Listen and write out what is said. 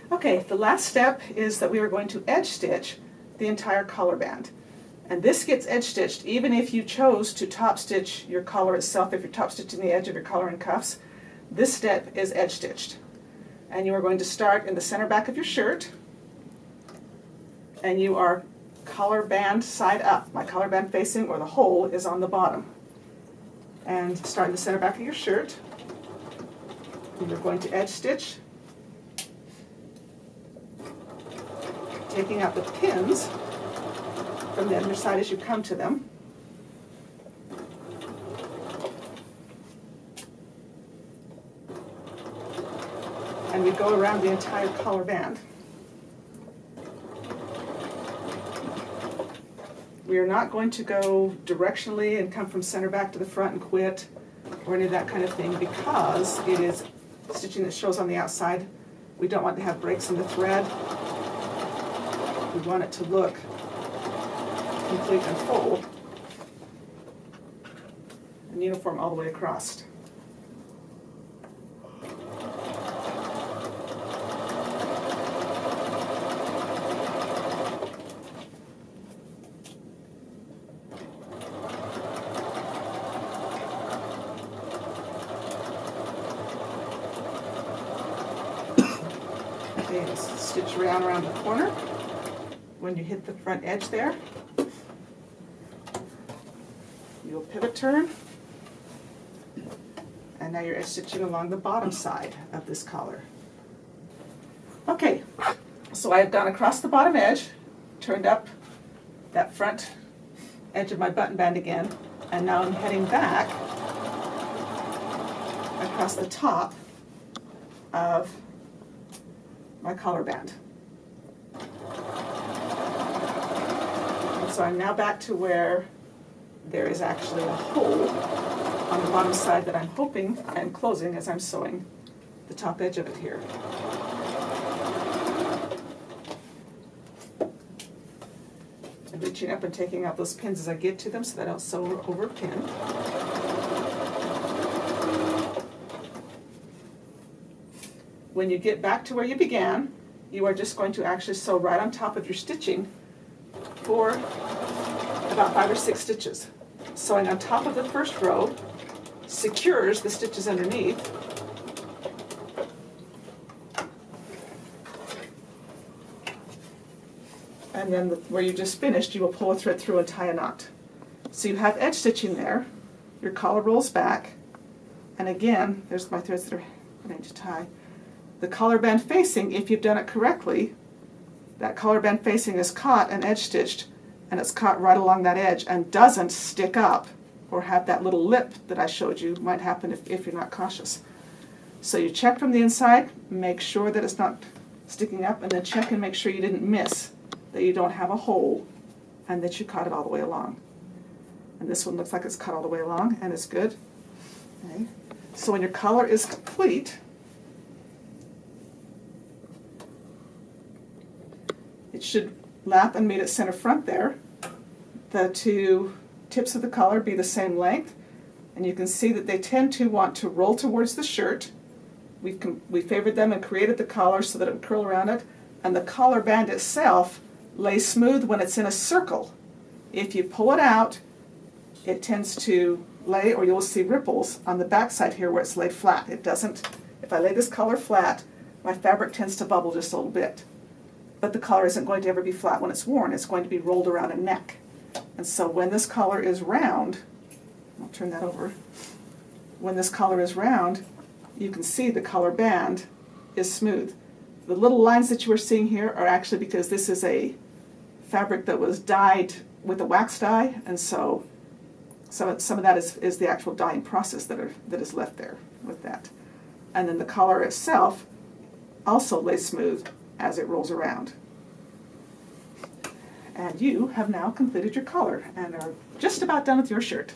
Okay, the last step is that we are going to edge stitch the entire collar band. And this gets edge stitched even if you chose to top stitch your collar itself. If you're top stitching the edge of your collar and cuffs, this step is edge stitched. And you are going to start in the center back of your shirt, and you are collar band side up. My collar band facing, or the hole, is on the bottom. And start in the center back of your shirt. And you're going to edge stitch, taking out the pins from the underside as you come to them. And we go around the entire collar band. We are not going to go directionally and come from center back to the front and quit, or any of that kind of thing, because it is stitching that shows on the outside. We don't want to have breaks in the thread. We want it to look complete and full and uniform all the way across. Okay, let's stitch around the corner. When you hit the front edge there, you'll pivot turn, and now you're edge stitching along the bottom side of this collar. Okay, so I have gone across the bottom edge, turned up that front edge of my button band again, and now I'm heading back across the top of my collar band. And so I'm now back to where there is actually a hole on the bottom side that I'm hoping and closing as I'm sewing the top edge of it here. I'm reaching up and taking out those pins as I get to them so that I don't sew over a pin. When you get back to where you began, you are just going to actually sew right on top of your stitching for about 5 or 6 stitches. Sewing on top of the first row secures the stitches underneath. And then where you just finished, you will pull a thread through and tie a knot. So you have edge stitching there, your collar rolls back, and again, there's my threads that are ready to tie. The collar band facing, if you've done it correctly, that collar band facing is caught and edge stitched, and it's caught right along that edge and doesn't stick up or have that little lip that I showed you might happen if you're not cautious. So you check from the inside, make sure that it's not sticking up, and then check and make sure you didn't miss, that you don't have a hole, and that you caught it all the way along. And this one looks like it's cut all the way along, and it's good. Okay. So when your collar is complete, it should lap and meet at center front there. The two tips of the collar be the same length, and you can see that they tend to want to roll towards the shirt. We favored them and created the collar so that it would curl around it, and the collar band itself lays smooth when it's in a circle. If you pull it out, it tends to lay, or you'll see ripples on the back side here where it's laid flat. It doesn't. If I lay this collar flat, my fabric tends to bubble just a little bit. But the collar isn't going to ever be flat when it's worn. It's going to be rolled around a neck. And so when this collar is round, I'll turn that over. When this collar is round, you can see the collar band is smooth. The little lines that you are seeing here are actually because this is a fabric that was dyed with a wax dye, and so some of that is the actual dyeing process that is left there with that. And then the collar itself also lays smooth as it rolls around. And you have now completed your collar and are just about done with your shirt.